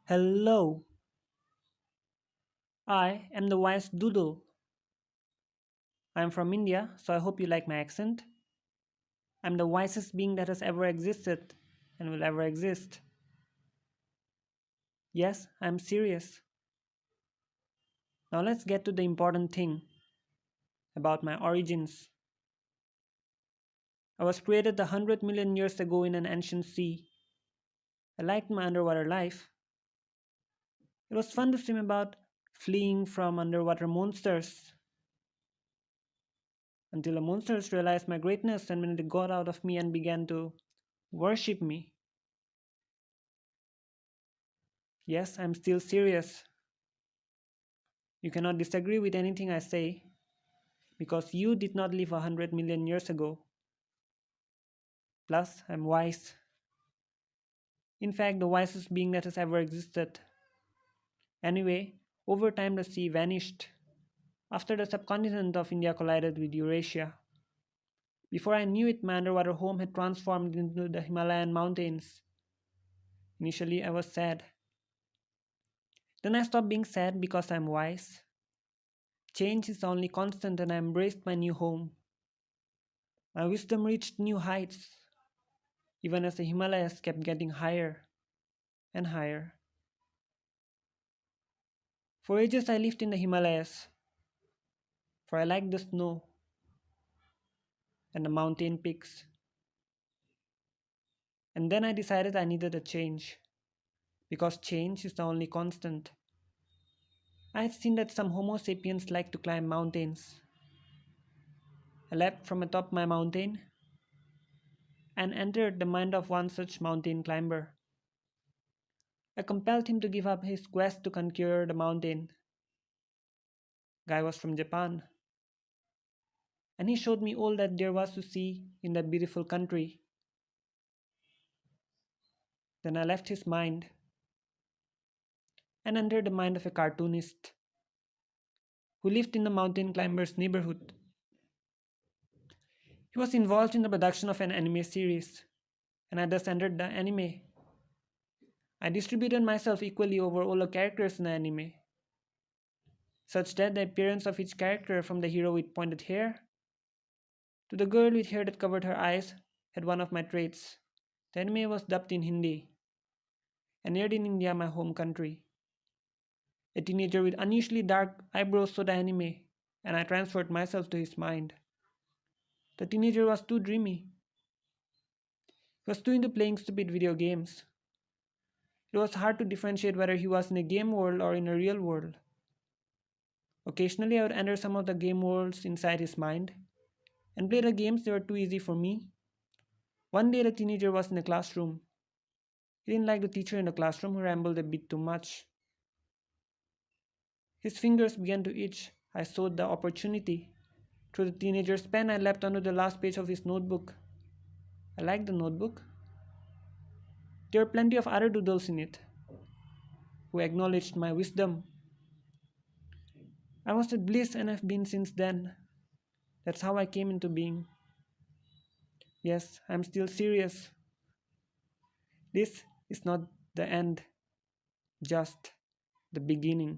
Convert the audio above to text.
Hello, I am the Wise Doodle. I am from India, so I hope you like my accent. I'm the wisest being that has ever existed and will ever exist. Yes, I'm serious. Now let's get to the important thing about my origins. I was created 100 million years ago in an ancient sea. I liked my underwater life. It was fun to swim about, fleeing from underwater monsters, until the monsters realized my greatness and when they got out of me and began to worship me. Yes, I'm still serious. You cannot disagree with anything I say because you did not live 100 million years ago. Plus, I'm wise. In fact, the wisest being that has ever existed. Anyway, over time the sea vanished after the subcontinent of India collided with Eurasia. Before I knew it, my underwater home had transformed into the Himalayan mountains. Initially, I was sad. Then I stopped being sad because I'm wise. Change is the only constant, and I embraced my new home. My wisdom reached new heights, even as the Himalayas kept getting higher and higher. For ages I lived in the Himalayas, for I liked the snow and the mountain peaks. And then I decided I needed a change, because change is the only constant. I had seen that some Homo sapiens like to climb mountains. I leapt from atop my mountain and entered the mind of one such mountain climber. I compelled him to give up his quest to conquer the mountain. Guy was from Japan, and he showed me all that there was to see in that beautiful country. Then I left his mind and entered the mind of a cartoonist who lived in the mountain climber's neighborhood. He was involved in the production of an anime series, and I thus entered the anime. I distributed myself equally over all the characters in the anime, such that the appearance of each character, from the hero with pointed hair to the girl with hair that covered her eyes, had one of my traits. The anime was dubbed in Hindi and aired in India, my home country. A teenager with unusually dark eyebrows saw the anime, and I transferred myself to his mind. The teenager was too dreamy. He was too into playing stupid video games. It was hard to differentiate whether he was in a game world or in a real world. Occasionally, I would enter some of the game worlds inside his mind and play the games that were too easy for me. One day, the teenager was in the classroom. He didn't like the teacher in the classroom who rambled a bit too much. His fingers began to itch. I saw the opportunity. Through the teenager's pen, I leapt onto the last page of his notebook. I liked the notebook. There were plenty of other doodles in it who acknowledged my wisdom. I was at bliss and have been since then. That's how I came into being. Yes, I'm still serious. This is not the end, just the beginning.